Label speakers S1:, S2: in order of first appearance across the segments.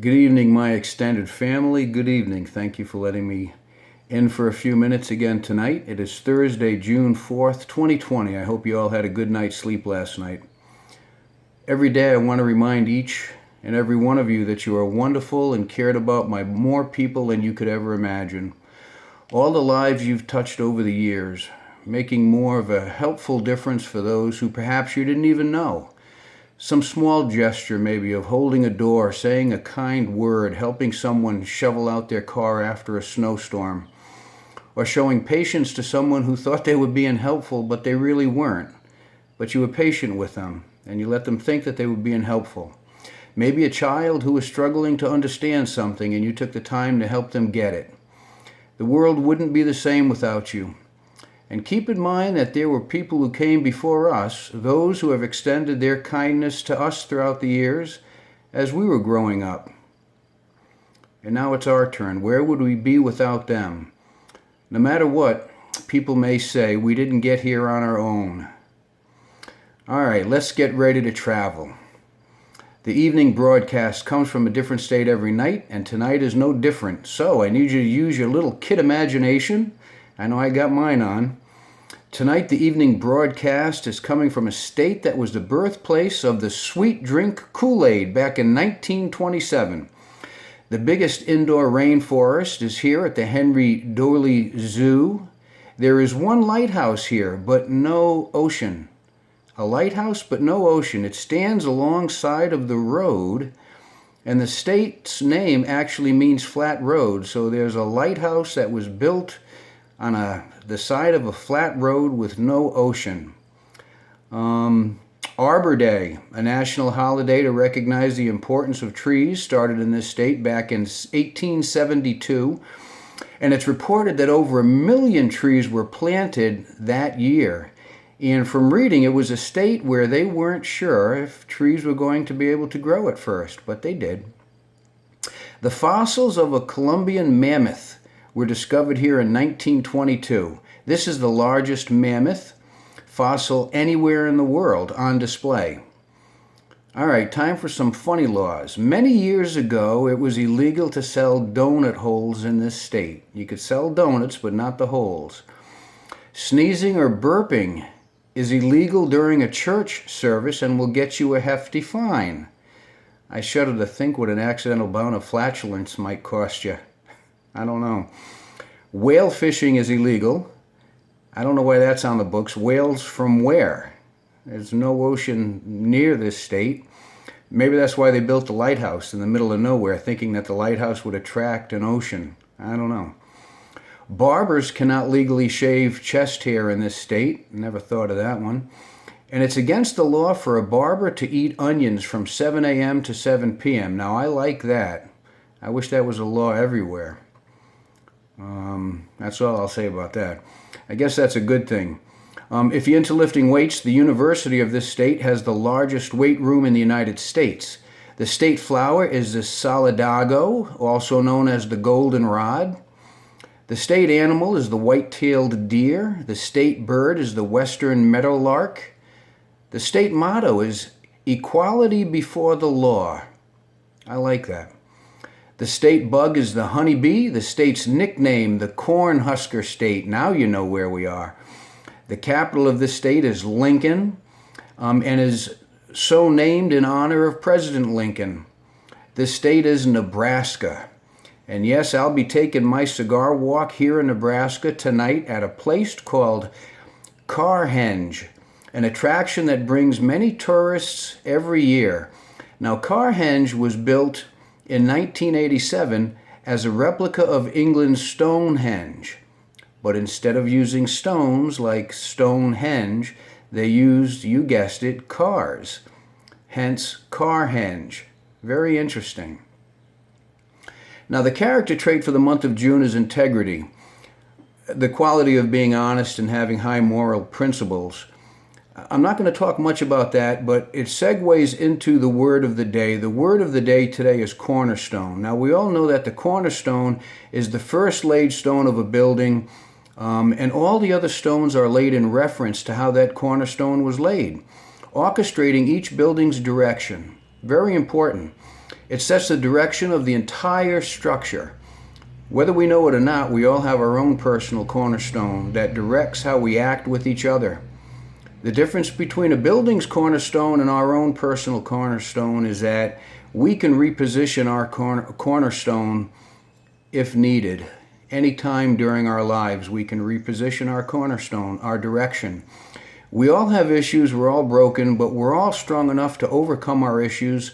S1: Good evening, my extended family. Good evening. Thank you for letting me in for a few minutes again tonight. It is Thursday, June 4th, 2020. I hope you all had a good night's sleep last night. Every day I want to remind each and every one of you that you are wonderful and cared about by more people than you could ever imagine. All the lives you've touched over the years, making more of a helpful difference for those who perhaps you didn't even know. Some small gesture, maybe, of holding a door, saying a kind word, helping someone shovel out their car after a snowstorm, or showing patience to someone who thought they were being helpful, but they really weren't. But you were patient with them, and you let them think that they were being helpful. Maybe a child who was struggling to understand something, and you took the time to help them get it. The world wouldn't be the same without you. And keep in mind that there were people who came before us, those who have extended their kindness to us throughout the years as we were growing up. And now it's our turn. Where would we be without them? No matter what people may say, we didn't get here on our own. All right, let's get ready to travel. The evening broadcast comes from a different state every night, and tonight is no different. So I need you to use your little kid imagination. I know I got mine on. Tonight, the evening broadcast is coming from a state that was the birthplace of the sweet drink Kool-Aid back in 1927. The biggest indoor rainforest is here at the Henry Dooley Zoo. There is one lighthouse here, but no ocean. A lighthouse, but no ocean. It stands alongside of the road, and the state's name actually means flat road. So there's a lighthouse that was built on the side of a flat road with no ocean. Arbor Day, a national holiday to recognize the importance of trees, started in this state back in 1872. And it's reported that over 1 million trees were planted that year. And from reading, it was a state where they weren't sure if trees were going to be able to grow at first, but they did. The fossils of a Columbian mammoth were discovered here in 1922. This is the largest mammoth fossil anywhere in the world on display. All right, time for some funny laws. Many years ago, it was illegal to sell donut holes in this state. You could sell donuts, but not the holes. Sneezing or burping is illegal during a church service and will get you a hefty fine. I shudder to think what an accidental bout of flatulence might cost you. I don't know. Whale fishing is illegal. I don't know why that's on the books. Whales from where? There's no ocean near this state. Maybe that's why they built the lighthouse in the middle of nowhere, thinking that the lighthouse would attract an ocean. I don't know. Barbers cannot legally shave chest hair in this state. Never thought of that one. And it's against the law for a barber to eat onions from 7 a.m. to 7 p.m. Now, I like that. I wish that was a law everywhere. That's all I'll say about that. I guess that's a good thing. If you're into lifting weights, the University of this state has the largest weight room in the United States. The state flower is the solidago, also known as the goldenrod. The state animal is the white-tailed deer. The state bird is the western meadowlark. The state motto is equality before the law. I like that. The state bug is the honeybee. The state's nickname, the Cornhusker State. Now you know where we are. The capital of this state is Lincoln, and is so named in honor of President Lincoln. This state is Nebraska. And yes, I'll be taking my cigar walk here in Nebraska tonight at a place called Carhenge, an attraction that brings many tourists every year. Now, Carhenge was built in 1987 as a replica of England's Stonehenge. But instead of using stones like Stonehenge, they used, you guessed it, cars. Hence, Carhenge. Very interesting. Now, the character trait for the month of June is integrity, the quality of being honest and having high moral principles. I'm not going to talk much about that, but it segues into the word of the day. The word of the day today is cornerstone. Now, we all know that the cornerstone is the first laid stone of a building, and all the other stones are laid in reference to how that cornerstone was laid, orchestrating each building's direction. Very important. It sets the direction of the entire structure. Whether we know it or not, we all have our own personal cornerstone that directs how we act with each other. The difference between a building's cornerstone and our own personal cornerstone is that we can reposition our cornerstone if needed. Anytime during our lives, we can reposition our cornerstone, our direction. We all have issues, we're all broken, but we're all strong enough to overcome our issues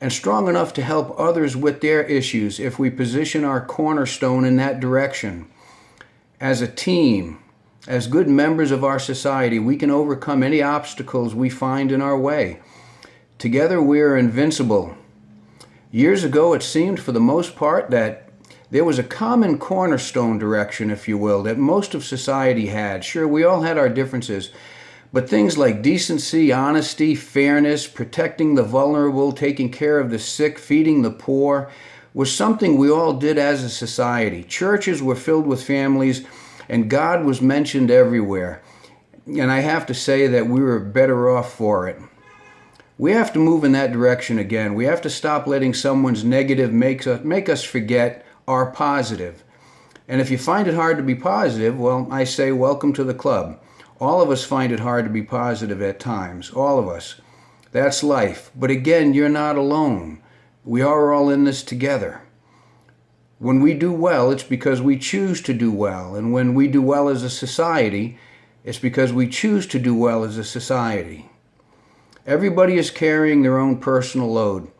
S1: and strong enough to help others with their issues if we position our cornerstone in that direction. As a team, as good members of our society, we can overcome any obstacles we find in our way. Together we are invincible. Years ago, it seemed for the most part that there was a common cornerstone direction, if you will, that most of society had. Sure, we all had our differences, but things like decency, honesty, fairness, protecting the vulnerable, taking care of the sick, feeding the poor, was something we all did as a society. Churches were filled with families, and God was mentioned everywhere. And I have to say that we were better off for it. We have to move in that direction again. We have to stop letting someone's negative make us forget our positive. And if you find it hard to be positive, well, I say welcome to the club. All of us find it hard to be positive at times. All of us. That's life. But again, you're not alone. We are all in this together. When we do well, it's because we choose to do well. And when we do well as a society, it's because we choose to do well as a society. Everybody is carrying their own personal load.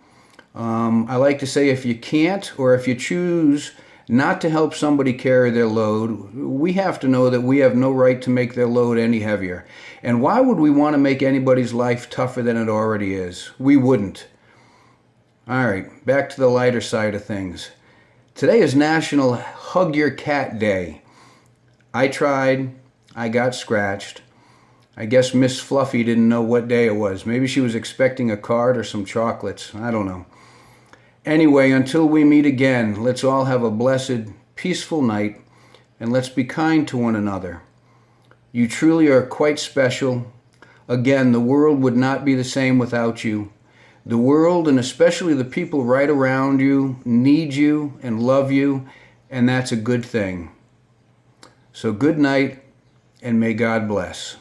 S1: I like to say if you can't or if you choose not to help somebody carry their load, we have to know that we have no right to make their load any heavier. And why would we want to make anybody's life tougher than it already is? We wouldn't. All right, back to the lighter side of things. Today is National Hug Your Cat Day. I tried. I got scratched. I guess Miss Fluffy didn't know what day it was. Maybe she was expecting a card or some chocolates. I don't know. Anyway, until we meet again, let's all have a blessed, peaceful night, and let's be kind to one another. You truly are quite special. Again, the world would not be the same without you. The world, and especially the people right around you, need you and love you, and that's a good thing. So good night, and may God bless.